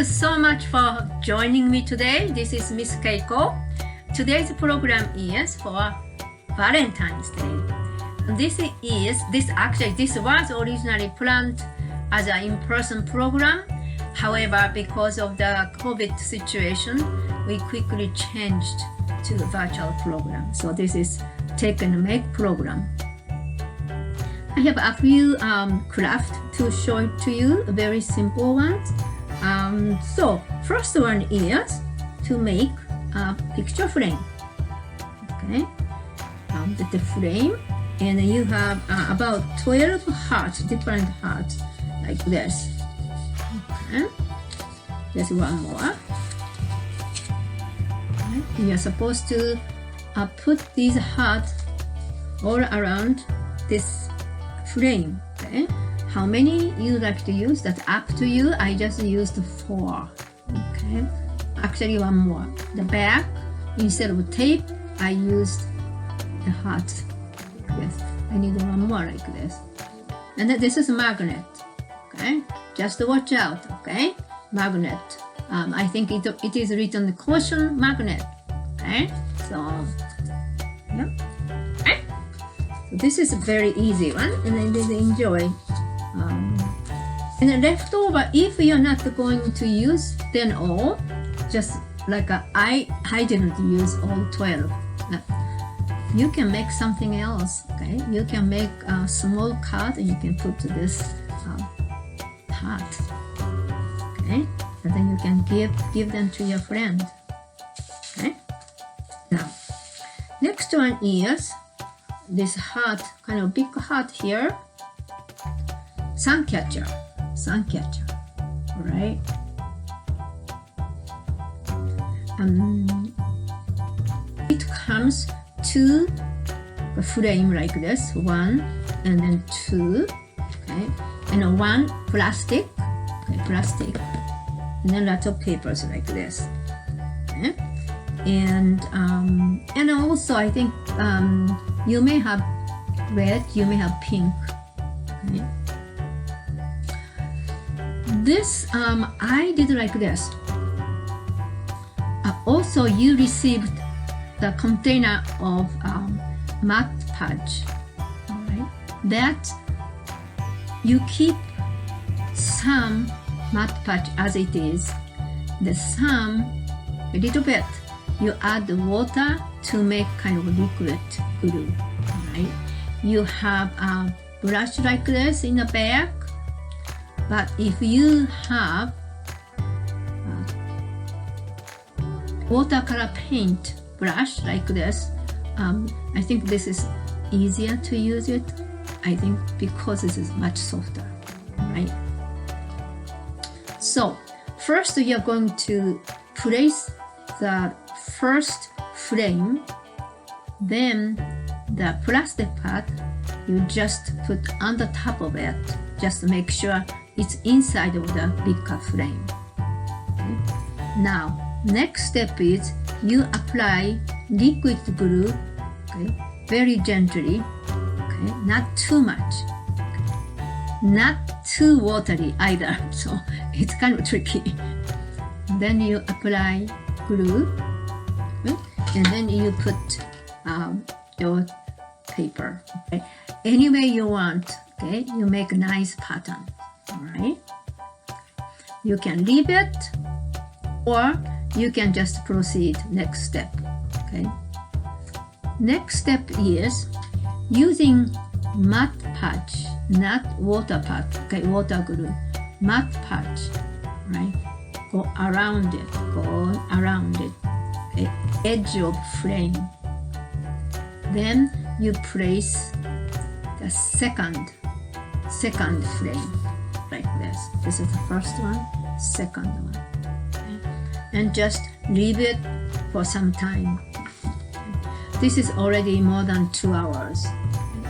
you so much for joining me today. This is Miss Keiko. Today's program is for Valentine's Day. This was originally planned as an in-person program. However, because of the COVID situation, we quickly changed to the virtual program. So this is Take and Make program. I have a few crafts to show it to you, very simple ones. So first one is to make a picture frame. Okay, the frame, and you have about 12 hearts, different hearts like this. Okay, there's one more. Okay. You're supposed to put these hearts all around this frame. Okay, how many you like to use, that's up to you. I just used 4. Okay, actually one more. The back, instead of tape, I used the heart. Yes, I need one more like this. And then this is a magnet. Okay, just watch out. Okay, magnet. I think it is written caution magnet. Okay, so yeah. Okay. So this is a very easy one, and I really enjoy. And the leftover, if you're not going to use them all, just like I didn't use all 12. You can make something else. Okay, you can make a small card and you can put this heart. Okay, and then you can give them to your friend. Okay. Now, next one is this heart, kind of big heart here. Suncatcher. All right. It comes 2 frame like this, 1 and then 2. Okay, and 1 plastic. Okay, plastic, and then lots of papers like this. Okay, and also I think you may have red, you may have pink. Okay. This I did like this. Also, you received the container of Mat Podge. All right, that you keep some Mat Podge as it is. The some, a little bit, you add the water to make kind of liquid glue. All right, you have a brush like this in the back. But if you have watercolor paint brush like this, I think this is easier to use it. I think because this is much softer, right? So first you're going to place the first frame, then the plastic part you just put on the top of it, just to make sure it's inside of the bigger frame. Okay. Now, next step is you apply liquid glue, okay, very gently, okay, not too much, okay, not too watery either, so it's kind of tricky. Then you apply glue, okay, and then you put your paper, okay, any way you want. Okay, you make a nice pattern. All right, you can leave it, or you can just proceed next step. Okay, next step is using Mat Podge, not water Podge. Okay, water glue, Mat Podge. Right, go around it. Okay, edge of frame. Then you place the second frame like this. This is the first one, second one. Okay. And just leave it for some time. Okay. This is already more than 2 hours,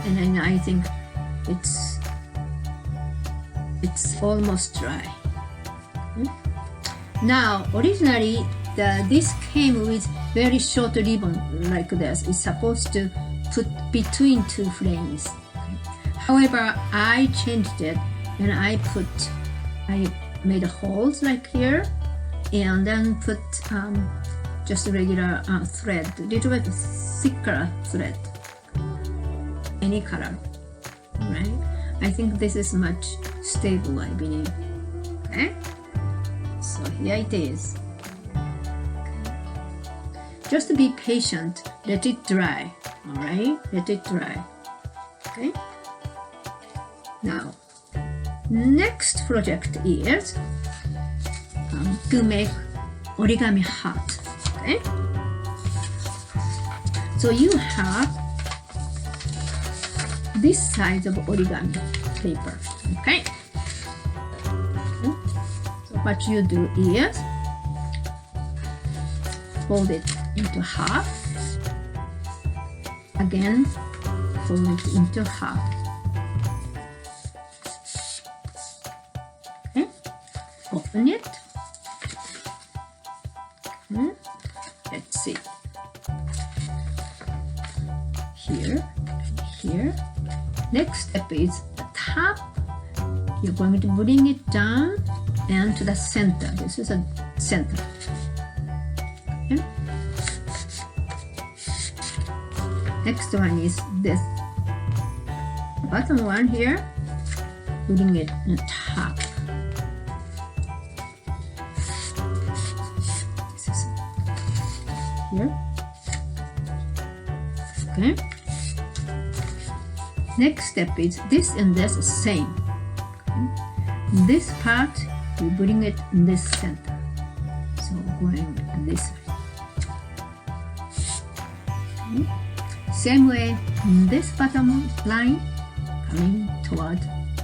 and then I think it's almost dry. Okay. Now, originally this came with very short ribbon like this. It's supposed to put between 2 frames. However, I changed it and I made holes like here, and then put just a regular thread, little bit thicker thread, any color, right? I think this is much stable, I believe. Okay, so here it is. Just be patient, let it dry. All right, let it dry. Okay, now next project is to make origami heart. Okay, so you have this size of origami paper. Okay, so what you do is fold it into half, again fold it into half. Okay, open it. Let's see, here, here. Next step is the top. You're going to bring it down and to the center. This is a center. Okay. Next one is this bottom one here. Bring it on top. This is here. Okay. Next step is this and this same. Okay. This part, we bring it in this center. So going this way. Okay. Same way, this bottom line coming toward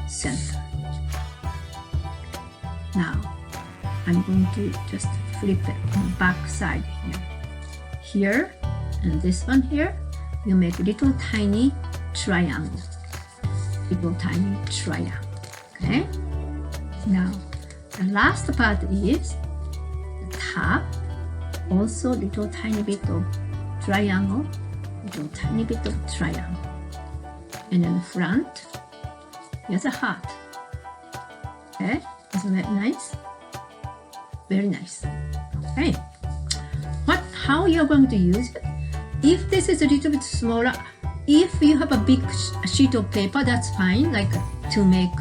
center. Now, I'm going to just flip it on the back side here. Here, and this one here, you make little tiny triangle. Little tiny triangle. Okay? Now, the last part is the top, also little tiny bit of triangle, little tiny bit of triangle. And then the front, here's a heart. Okay? Isn't that nice? Very nice. Okay. How you're going to use it? If this is a little bit smaller, if you have a big sheet of paper, that's fine, like to make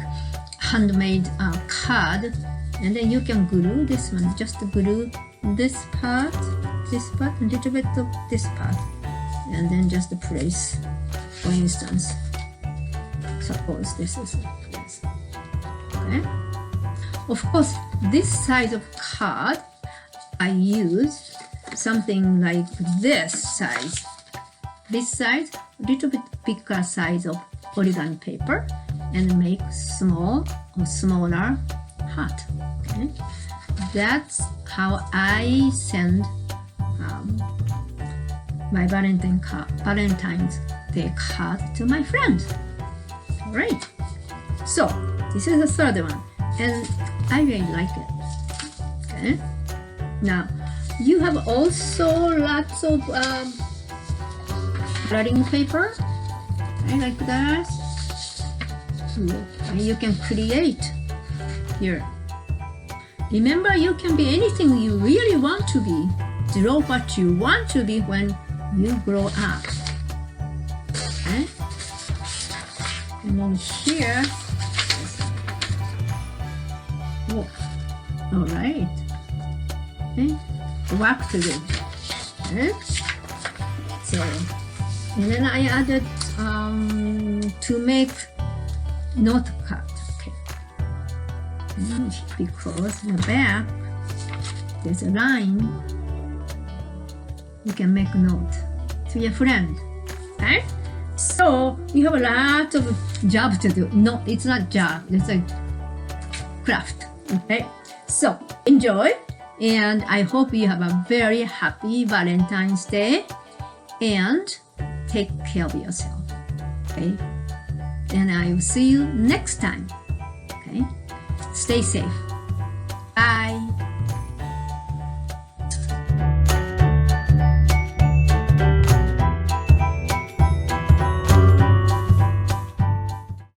handmade card, and then you can glue this one, just glue this part, a little bit of this part, and then just place, for instance, suppose this is a place. Okay? Of course, this size of card, I use something like this size, little bit bigger size of origami paper, and make small or smaller heart. Okay, that's how I send my Valentine's Day card to my friends. All right, so this is the third one, and I really like it. Okay, now you have also lots of writing paper, okay, like that. And you can create here. Remember, you can be anything you really want to be. Draw what you want to be when you grow up. Okay? And then here, oh, all right. Okay, work to do. Okay? So, and then I added to make note card. Okay. And because the back there's a line, you can make a note to your friend. Okay? So you have a lot of job to do. No, it's not job, it's a craft. Okay? So enjoy, and I hope you have a very happy Valentine's Day, and take care of yourself. Okay? And I will see you next time. Okay? Stay safe.